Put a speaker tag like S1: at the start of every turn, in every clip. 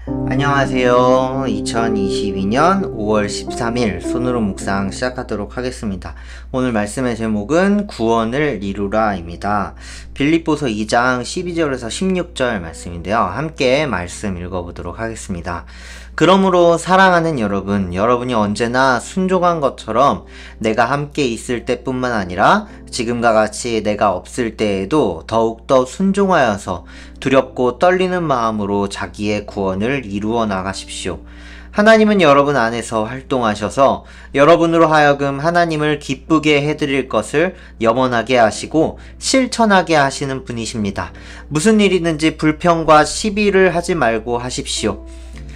S1: 안녕하세요. 2022년 5월 13일 손으로 묵상 시작하도록 하겠습니다. 오늘 말씀의 제목은 구원을 이루라입니다. 빌립보서 2장 12절에서 16절 말씀인데요. 함께 말씀 읽어보도록 하겠습니다. 그러므로 사랑하는 여러분, 여러분이 언제나 순종한 것처럼 내가 함께 있을 때뿐만 아니라 지금과 같이 내가 없을 때에도 더욱더 순종하여서 두렵고 떨리는 마음으로 자기의 구원을 이루어 나가십시오. 하나님은 여러분 안에서 활동하셔서 여러분으로 하여금 하나님을 기쁘게 해드릴 것을 염원하게 하시고 실천하게 하시는 분이십니다. 무슨 일이든지 불평과 시비를 하지 말고 하십시오.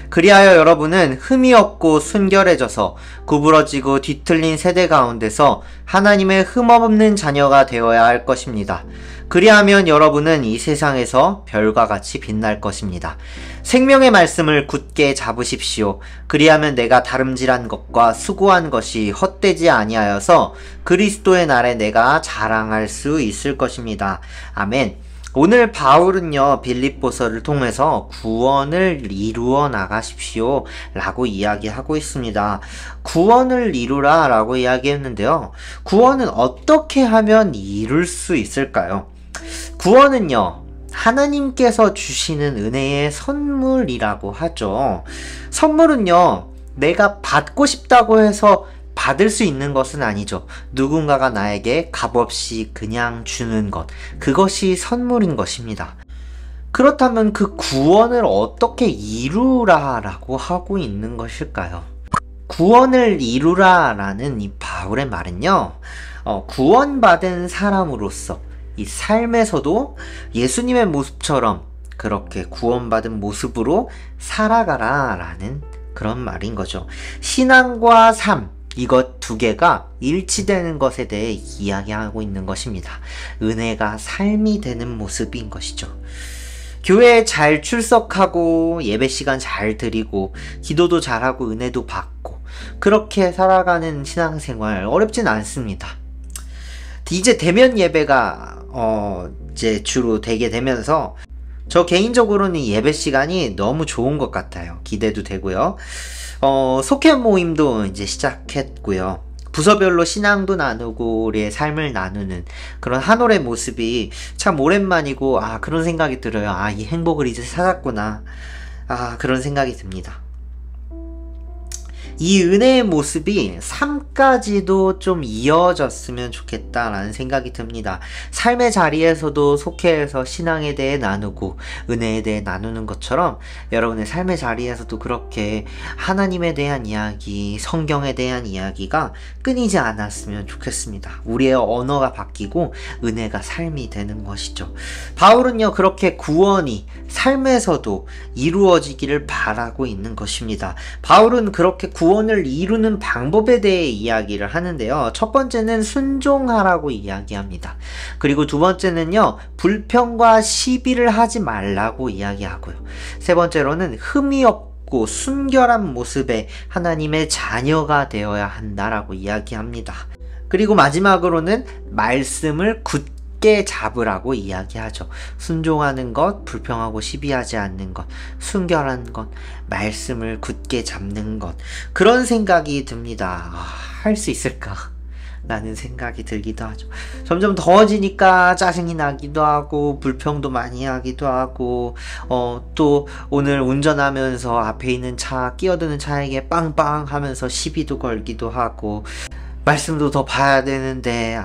S1: 그리하여 여러분은 흠이 없고 순결해져서 구부러지고 뒤틀린 세대 가운데서 하나님의 흠없는 자녀가 되어야 할 것입니다. 그리하면 여러분은 이 세상에서 별과 같이 빛날 것입니다. 생명의 말씀을 굳게 잡으십시오. 그리하면 내가 다름질한 것과 수고한 것이 헛되지 아니하여서 그리스도의 날에 내가 자랑할 수 있을 것입니다. 아멘. 오늘 바울은요, 빌립보서를 통해서 구원을 이루어 나가십시오 라고 이야기하고 있습니다. 구원을 이루라 라고 이야기했는데요. 구원은 어떻게 하면 이룰 수 있을까요? 구원은요, 하나님께서 주시는 은혜의 선물이라고 하죠. 선물은요, 내가 받고 싶다고 해서 받을 수 있는 것은 아니죠. 누군가가 나에게 값없이 그냥 주는 것, 그것이 선물인 것입니다. 그렇다면 그 구원을 어떻게 이루라라고 하고 있는 것일까요? 구원을 이루라라는 이 바울의 말은요, 구원받은 사람으로서 이 삶에서도 예수님의 모습처럼 그렇게 구원받은 모습으로 살아가라라는 그런 말인 거죠. 신앙과 삶, 이것 두 개가 일치되는 것에 대해 이야기하고 있는 것입니다. 은혜가 삶이 되는 모습인 것이죠. 교회에 잘 출석하고 예배 시간 잘 드리고 기도도 잘하고 은혜도 받고 그렇게 살아가는 신앙생활 어렵진 않습니다. 이제 대면 예배가 이제 주로 되게 되면서 저 개인적으로는 예배 시간이 너무 좋은 것 같아요. 기대도 되고요. 속회 모임도 이제 시작했고요. 부서별로 신앙도 나누고 우리의 삶을 나누는 그런 한올의 모습이 참 오랜만이고, 그런 생각이 들어요. 이 행복을 이제 찾았구나. 그런 생각이 듭니다. 이 은혜의 모습이 삶까지도 좀 이어졌으면 좋겠다라는 생각이 듭니다. 삶의 자리에서도 속회에서 신앙에 대해 나누고 은혜에 대해 나누는 것처럼 여러분의 삶의 자리에서도 그렇게 하나님에 대한 이야기, 성경에 대한 이야기가 끊이지 않았으면 좋겠습니다. 우리의 언어가 바뀌고 은혜가 삶이 되는 것이죠. 바울은요, 그렇게 구원이 삶에서도 이루어지기를 바라고 있는 것입니다. 바울은 그렇게 구원을 이루는 방법에 대해 이야기를 하는데요. 첫 번째는 순종하라고 이야기합니다. 그리고 두 번째는요, 불평과 시비를 하지 말라고 이야기하고요. 세 번째로는 흠이 없고 순결한 모습의 하나님의 자녀가 되어야 한다라고 이야기합니다. 그리고 마지막으로는 말씀을 굳게 잡으라고 이야기하죠. 순종하는 것, 불평하고 시비하지 않는 것, 순결한 것, 말씀을 굳게 잡는 것, 그런 생각이 듭니다. 할 수 있을까? 라는 생각이 들기도 하죠. 점점 더워지니까 짜증이 나기도 하고 불평도 많이 하기도 하고 또 오늘 운전하면서 앞에 있는 차, 끼어드는 차에게 빵빵 하면서 시비도 걸기도 하고, 말씀도 더 봐야 되는데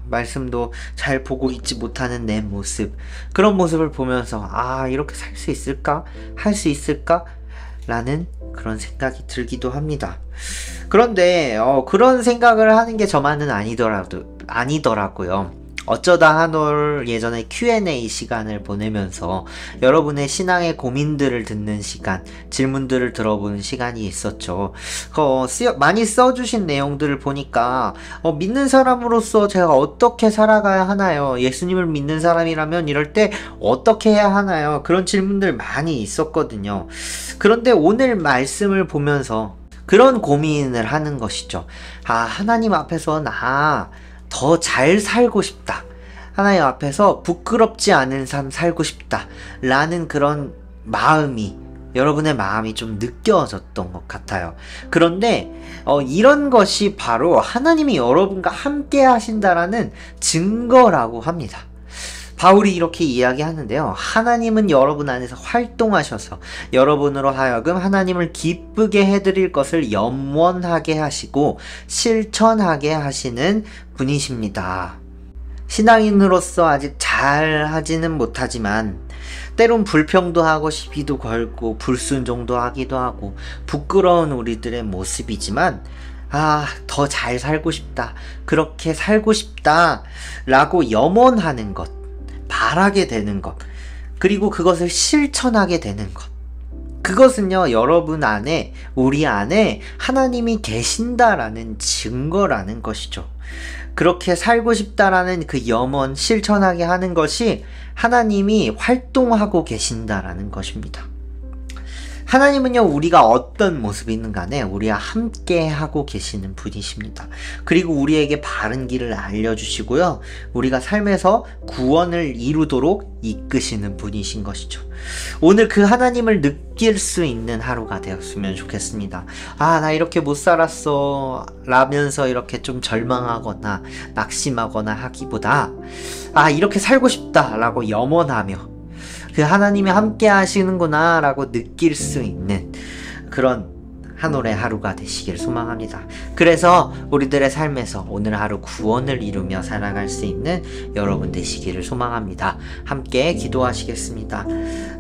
S1: 말씀도 잘 보고 있지 못하는 내 모습, 그런 모습을 보면서 이렇게 살 수 있을까? 할 수 있을까? 라는 그런 생각이 들기도 합니다. 그런데 그런 생각을 하는 게 저만은 아니더라고요. 어쩌다 한올 예전에 Q&A 시간을 보내면서 여러분의 신앙의 고민들을 듣는 시간, 질문들을 들어보는 시간이 있었죠. 많이 써주신 내용들을 보니까 믿는 사람으로서 제가 어떻게 살아가야 하나요? 예수님을 믿는 사람이라면 이럴 때 어떻게 해야 하나요? 그런 질문들 많이 있었거든요. 그런데 오늘 말씀을 보면서 그런 고민을 하는 것이죠. 하나님 앞에서 나 더 잘 살고 싶다. 하나님 앞에서 부끄럽지 않은 삶 살고 싶다. 라는 그런 마음이 여러분의 마음이 좀 느껴졌던 것 같아요. 그런데 이런 것이 바로 하나님이 여러분과 함께 하신다라는 증거라고 합니다. 바울이 이렇게 이야기하는데요. 하나님은 여러분 안에서 활동하셔서 여러분으로 하여금 하나님을 기쁘게 해드릴 것을 염원하게 하시고 실천하게 하시는 분이십니다. 신앙인으로서 아직 잘 하지는 못하지만 때론 불평도 하고 시비도 걸고 불순종도 하기도 하고 부끄러운 우리들의 모습이지만 더 잘 살고 싶다, 그렇게 살고 싶다 라고 염원하는 것, 바라게 되는 것, 그리고 그것을 실천하게 되는 것, 그것은요 여러분 안에, 우리 안에 하나님이 계신다라는 증거라는 것이죠. 그렇게 살고 싶다라는 그 염원, 실천하게 하는 것이 하나님이 활동하고 계신다라는 것입니다. 하나님은요 우리가 어떤 모습이든 간에 우리와 함께 하고 계시는 분이십니다. 그리고 우리에게 바른 길을 알려주시고요, 우리가 삶에서 구원을 이루도록 이끄시는 분이신 것이죠. 오늘 그 하나님을 느낄 수 있는 하루가 되었으면 좋겠습니다. 나 이렇게 못 살았어 라면서 이렇게 좀 절망하거나 낙심하거나 하기보다 이렇게 살고 싶다 라고 염원하며 그 하나님이 함께 하시는구나 라고 느낄 수 있는 그런 한 올의 하루가 되시길 소망합니다. 그래서 우리들의 삶에서 오늘 하루 구원을 이루며 살아갈 수 있는 여러분 되시기를 소망합니다. 함께 기도하시겠습니다.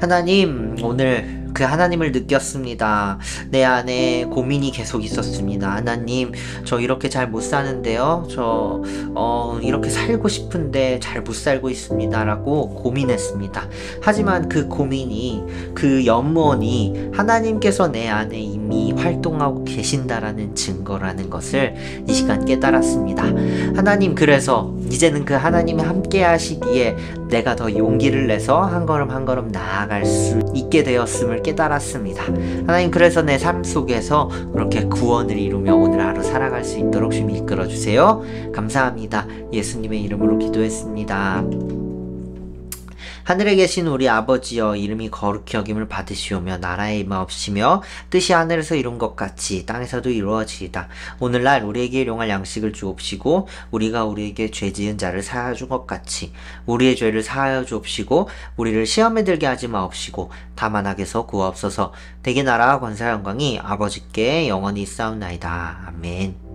S1: 하나님, 오늘 그 하나님을 느꼈습니다. 내 안에 고민이 계속 있었습니다. 하나님, 저 이렇게 잘 못 사는데요, 저 이렇게 살고 싶은데 잘 못 살고 있습니다 라고 고민했습니다. 하지만 그 고민이, 그 염원이 하나님께서 내 안에 이미 활동하고 계신다라는 증거라는 것을 이 시간 깨달았습니다. 하나님, 그래서 이제는 그 하나님이 함께 하시기에 내가 더 용기를 내서 한 걸음 한 걸음 나아갈 수 있게 되었음을 깨달았습니다. 하나님, 그래서 내 삶 속에서 그렇게 구원을 이루며 오늘 하루 살아갈 수 있도록 좀 이끌어 주세요. 감사합니다. 예수님의 이름으로 기도했습니다. 하늘에 계신 우리 아버지여, 이름이 거룩히 여김을 받으시오며 나라의 임하옵시며 뜻이 하늘에서 이룬 것 같이 땅에서도 이루어지이다. 오늘날 우리에게 일용할 양식을 주옵시고 우리가 우리에게 죄 지은 자를 사하여 준 것 같이 우리의 죄를 사하여 주옵시고 우리를 시험에 들게 하지 마옵시고 다만 악에서 구하옵소서. 대개 나라와 권세와 영광이 아버지께 영원히 있사옵나이다. 아멘.